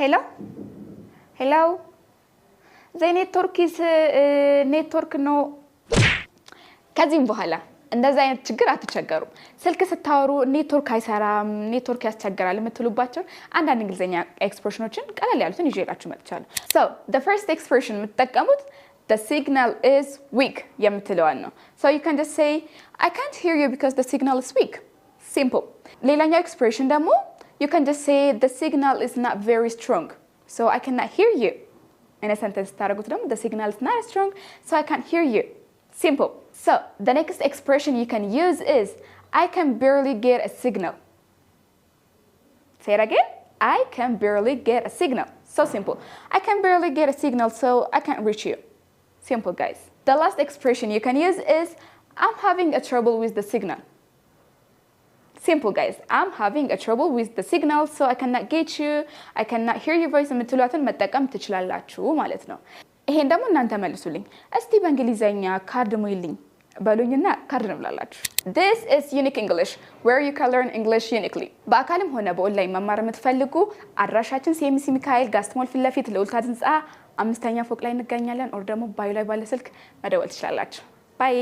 Hello? Hello? The network is network no ከዚህም በኋላ እንደዛ አይነት ችግር አትቸገሩ ስልክ ስታወሩ ኔትወርክ አይሰራም ኔትወርክ ያስቸግራል የምትሉባቸው አንዳንድ እንግሊዘኛ ኤክስፕሬሽኖችን ቀለል ያሉትን ይዤላችሁ መጥቻለሁ so the first expression የምትጠቀሙት the signal is weak የምትለዋን ነው so you can just say I can't hear you because the signal is weak simple ሌላኛው expression ደግሞ you can just say the signal is not very strong so I cannot hear you in a sentence ታደርጉት ደግሞ the signal is not strong so I can't hear you simple so the next expression you can use is I can barely get a signal say it again I can barely get a signal so simple I can barely get a signal so I can't reach you simple guys the last expression you can use is I'm having a trouble with the signal simple guys I'm having a trouble with the signal so I cannot get you I cannot hear your voice የምትሏትን መጠቀም ትችላላችሁ ማለት ነው ይሄን ደግሞ እናንተ መልሱልኝ እስቲ በእንግሊዘኛ ካርድ ሙይልኝ በሉኝና ካርድ ነው ብላላችሁ This is Unique English where you can learn English uniquely በአካልም ሆነ በኦንላይን መማር የምትፈልጉ አድራሻችን ሲኤምሲ ሚካኤል ጋስትሞል ፊት ለፊት ለውልታ ህንጻ 5ኛ ፎቅ ላይ እንገኛለን ኦር ደግሞ ባዩ ላይ ባለ ስልክ መደወል ትችላላችሁ ባይ